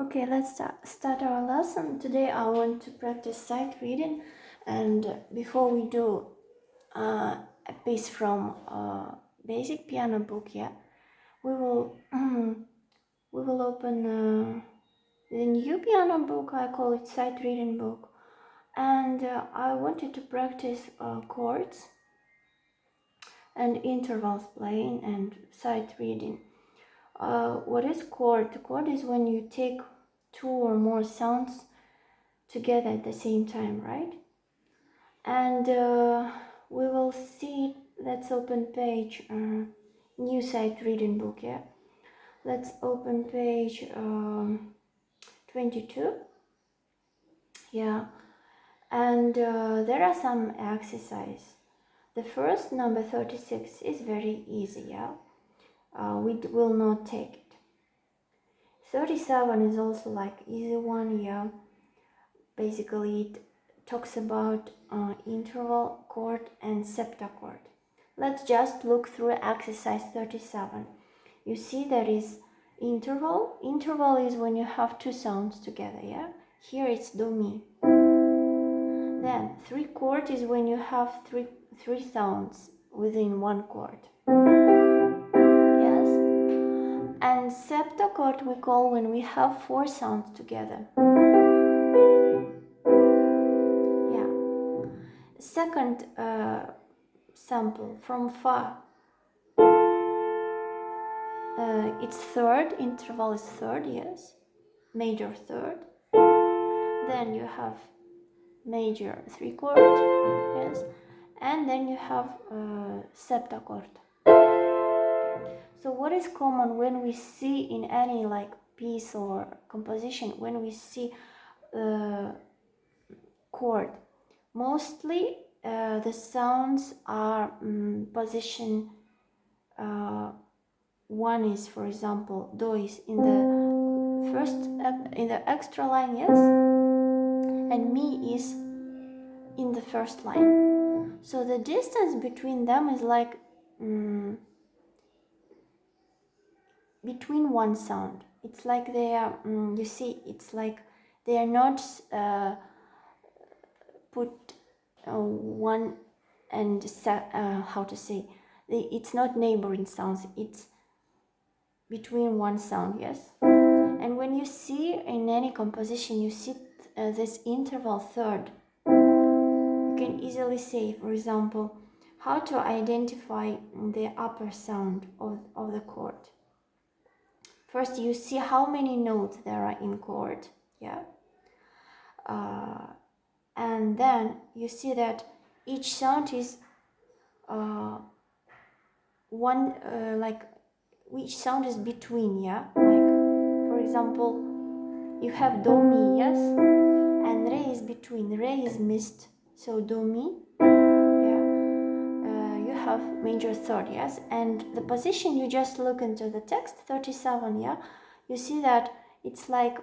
Okay, let's start our lesson. Today I want to practice sight reading, and before we do a piece from a basic piano book, we will open the new piano book. I call it sight reading book, and I wanted to practice chords and intervals playing and sight reading. What is chord? Chord is when you take two or more sounds together at the same time, right? And we will see. Let's open page new sight reading book. Let's open page 22. And there are some exercise. The first, number 36, is very easy. We will not take it. 37 is also like easy one. Basically it talks about interval chord and septachord. Let's just look through exercise 37. You see there is interval. Interval is when you have two sounds together. Here it's do mi. Then three chord is when you have three sounds within one chord. Yes. And septachord we call when we have four sounds together. Second sample from fa. It's third, interval is third, yes, major third. Then you have major three chord, yes, and then you have septachord. So what is common when we see in any like piece or composition, when we see chord? Mostly the sounds are position. One is, for example, do is in the first, in the extra line, yes, and mi is in the first line. So the distance between them is like between one sound. It's like they are, you see, it's like they are not put one and how to say, it's not neighboring sounds, it's between one sound, yes. And when you see in any composition, you see this interval third, you can easily say, for example, how to identify the upper sound of the chord. First, you see how many notes there are in chord, and then you see that each sound is one, like which sound is between, like for example, you have do mi, yes, and re is between. Re is missed, so do mi, you have major third, yes, and the position, you just look into the text 37, you see that it's like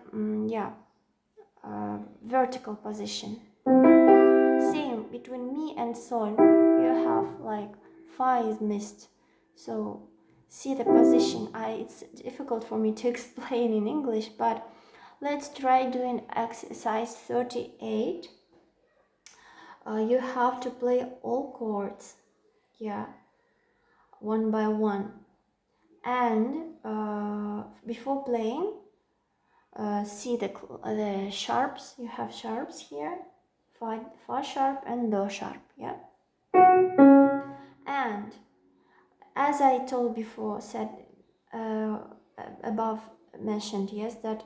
vertical position. Same between mi and sol, you have like fa is missed, so see the position. It's difficult for me to explain in English, but let's try doing exercise 38. You have to play all chords, one by one, and before playing, see the sharps. You have sharps here, fa sharp and do sharp, and as I told before, said above mentioned, yes, that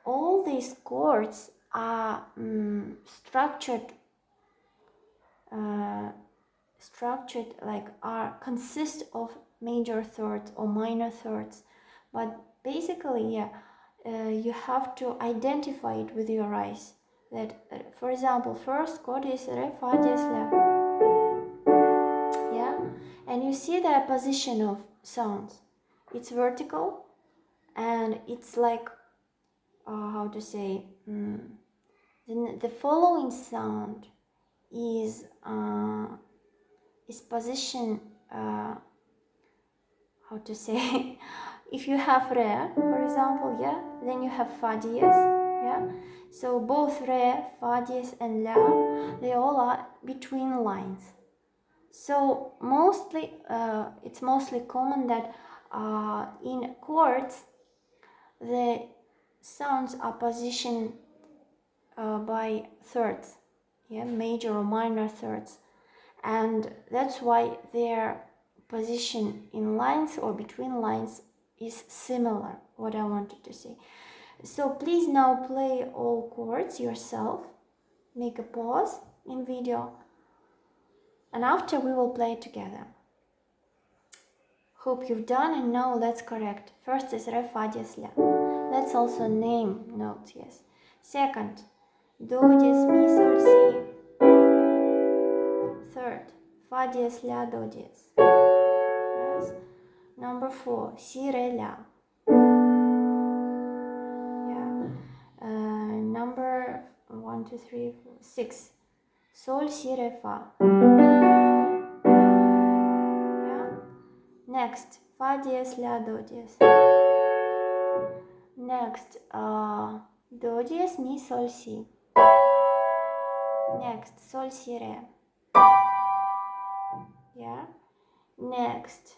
all these chords are structured like consist of major thirds or minor thirds, but basically you have to identify it with your eyes. That for example, first chord is re fa diez la, and you see the position of sounds. It's vertical, and it's like how to say, the following sound is position, how to say, if you have re, for example, yeah, then you have fa diez, yeah. So both re, fa diez, and la, they all are between lines. So mostly, it's mostly common that in chords, the sounds are positioned by thirds, yeah, major or minor thirds, and that's why their position in lines or between lines is similar, what I wanted to say. So please now play all chords yourself, make a pause in video, and after we will play together. Hope you've done, and now let's correct. First is re, fa diez, la. Let's also name notes, yes. Second, do diez, mi, sol, si. Third, fa diez, la, do diez. Yes. Number 4, si, re, la. Yeah. Number 1, 2, 3, 4, 6, sol, si, re, fa. Yeah. Next, fa diez, la, do diez. Next, do diez, mi, sol, si. Next, sol, si, re. Yeah. Next,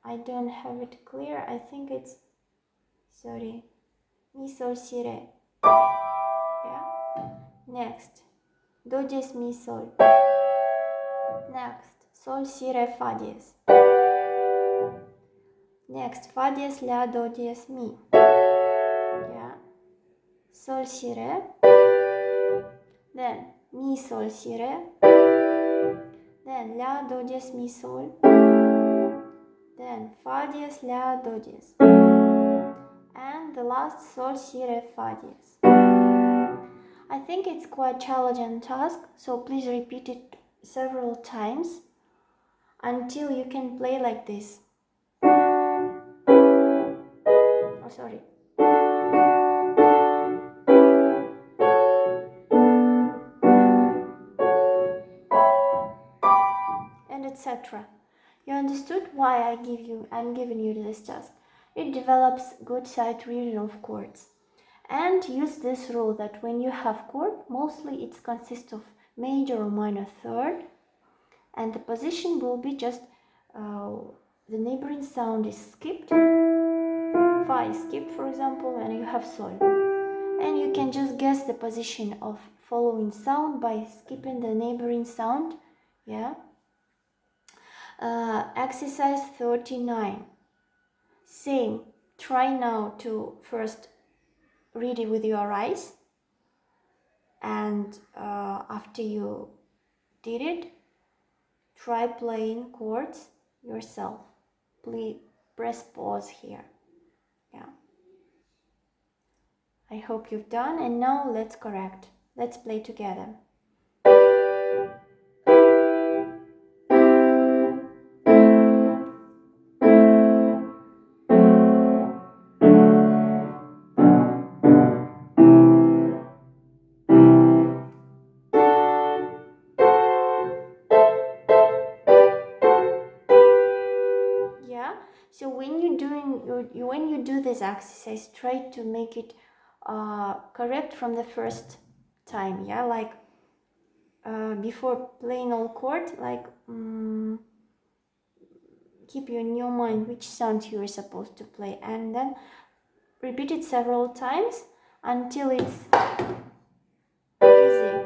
I don't have it clear. I think it's, sorry, mi, sol, si, re. Yeah. Next, do diez, mi, sol. Next, sol, si, re, fa diez. Next, fa diez, la, do diez, mi. Yeah. Sol, si, re. Then mi, sol, si, re. Then la, do diez, mi, sol. Then fa diez, la, do diez. And the last, sol, si, re, fa diez. I think it's quite challenging task, so please repeat it several times until you can play like this. Oh, sorry. And etc. You understood why I'm giving you this task. It develops good sight reading of chords. And use this rule that when you have chord, mostly it consists of major or minor third, and the position will be just the neighboring sound is skipped. Fa is skipped, for example, and you have sol. And you can just guess the position of following sound by skipping the neighboring sound. Yeah. Exercise 39. Same. Try now to first read it with your eyes, and after you did it, try playing chords yourself. Please press pause here. Yeah. I hope you've done, and now let's correct. Let's play together. Yeah. So when you do this exercise, try to make it correct from the first time. Yeah, like before playing all chords, like keep in your mind which sound you are supposed to play, and then repeat it several times until it's easy,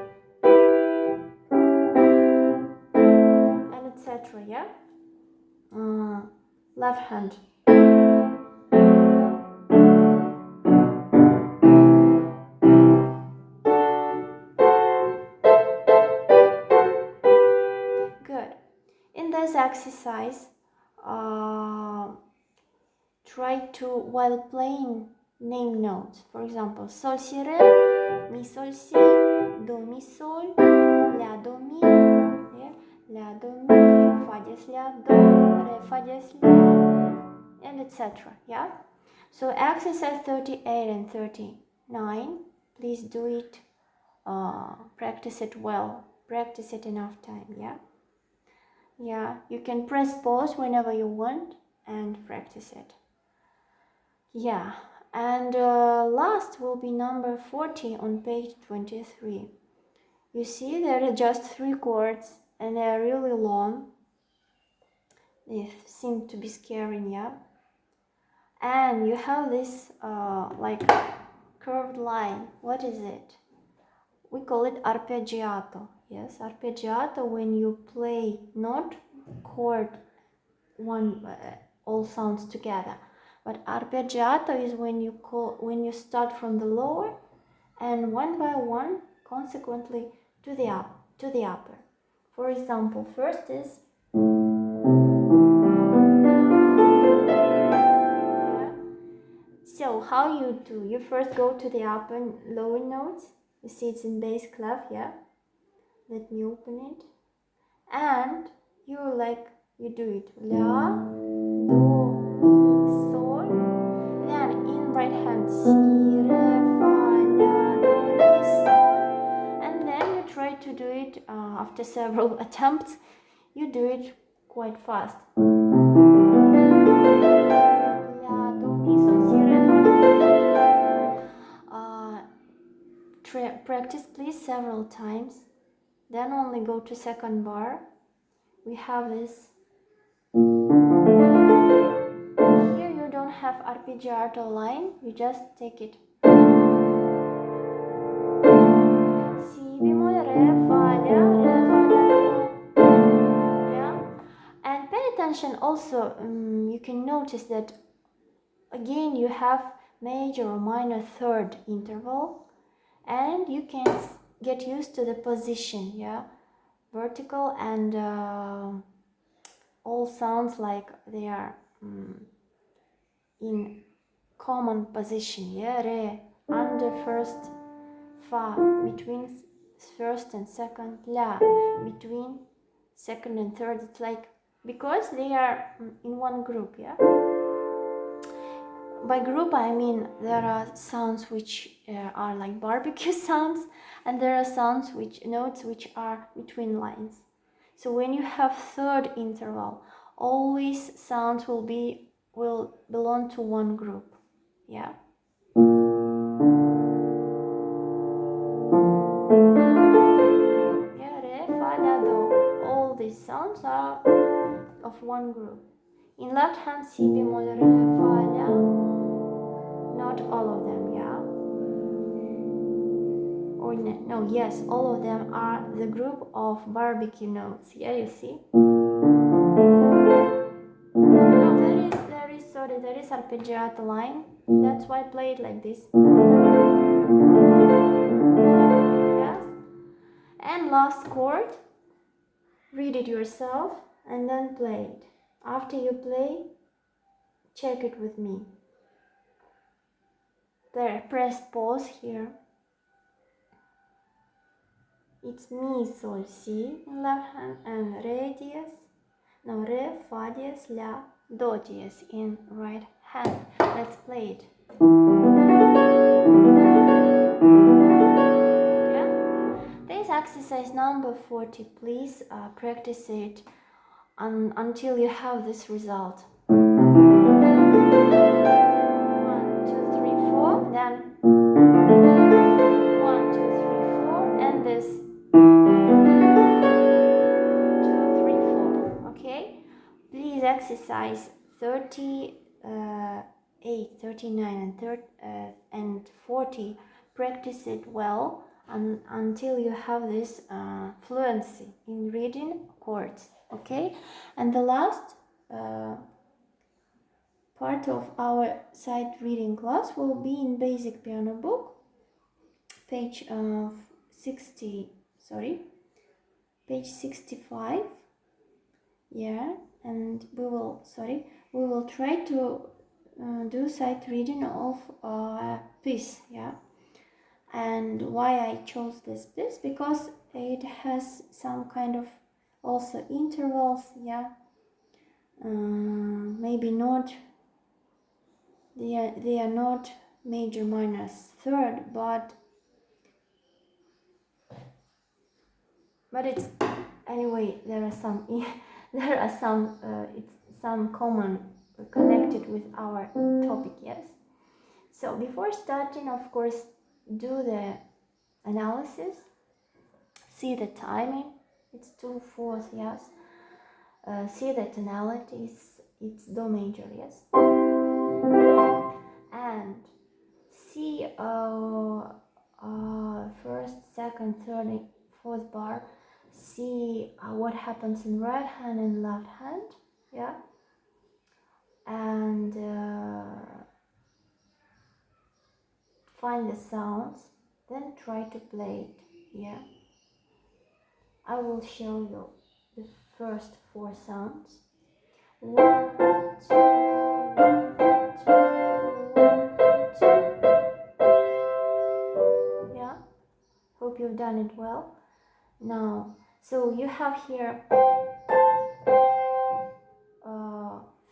and etc. Yeah. Left hand. Good. In this exercise, try to, while playing, name notes. For example, sol, si, re, mi, sol, si, do, mi, sol, la, do, mi, yeah? La, do, mi, fa, diez, la, do, re, fa, diez, la, and etc. Yeah. So exercise 38 and 39, please do it. Practice it well. Practice it enough time. Yeah. Yeah. You can press pause whenever you want and practice it. Yeah, and last will be number 40 on page 23. You see, there are just 3 chords and they are really long. They seem to be scaring, yeah. And you have this like curved line. What is it? We call it arpeggiato. Yes, arpeggiato when you play not chord one all sounds together, but arpeggiato is when you start from the lower and one by one consequently to the upper. For example, first is yeah. So how you do? You first go to the upper lower notes. You see it's in bass clef, yeah. Let me open it, and you do it la, do, mi, sol. Then in right hand si, re, fa, la, do, mi, sol. And then you try to do it after several attempts. You do it quite fast. La, do, mi, sol, si, re, fa. Practice please several times. Then only go to second bar. We have this. Here you don't have arpeggiato line, you just take it. Si bemol, re, fa, la, re, fa, la, do. Yeah. And pay attention also, you can notice that again you have major or minor third interval, and you can get used to the position, yeah. Vertical and all sounds like they are in common position, yeah, re, under first, fa, between first and second, la, between second and third. It's like, because they are in one group, yeah. By group I mean there are sounds which are like barbecue sounds, and there are sounds which notes which are between lines. So when you have third interval, always sounds will belong to one group, yeah. Yeah, re, fa, la, do. All these sounds are of one group. In left hand, si bemol, re, fa, la. Not all of them, yeah. Or no, yes, all of them are the group of barbecue notes. Yeah, you see. No, there is arpeggiato line. That's why I play it like this. Yes. And last chord. Read it yourself and then play it. After you play, check it with me. There, press pause here. It's mi, sol, si in left hand and re diez. No, re, fa diez, la, do diez in right hand. Let's play it. Yeah? This exercise number 40. Please practice it until you have this result. 1, 2, 3, 4. Then 1, 2, 3, 4, and this 2, 3, 4. Okay, please exercise 38, 39, and 40. Practice it well until you have this fluency in reading chords. Okay, and the last part of our sight reading class will be in basic piano book, page 65. Yeah, and we will try to do sight reading of piece. Yeah, and why I chose this piece, because it has some kind of also intervals. Yeah, maybe not, they are not major, minor, third, but it's anyway, there are some it's some common connected with our topic, yes. So before starting, of course, do the analysis, see the timing, it's 2/4, yes. See the tonality, it's do major, yes. And see first, second, third, and fourth bar. See what happens in right hand and left hand, yeah. And find the sounds, then try to play it, yeah. I will show you the first 4 sounds. 1, 2, 1, 2, 1, 2. Yeah, hope you've done it well. Now, so you have here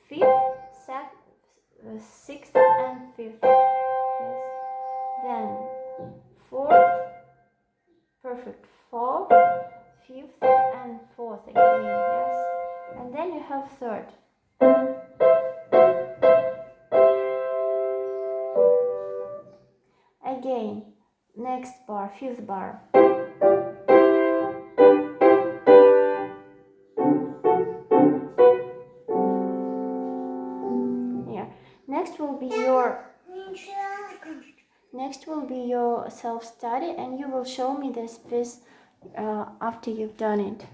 5th, 6th, and 5th. Yes. Then 4th, perfect, 4th, 5th, and 4th again. Yes. And then you have 3rd. Again, next bar, 5th bar. Here. Next will be your self-study, and you will show me this piece after you've done it.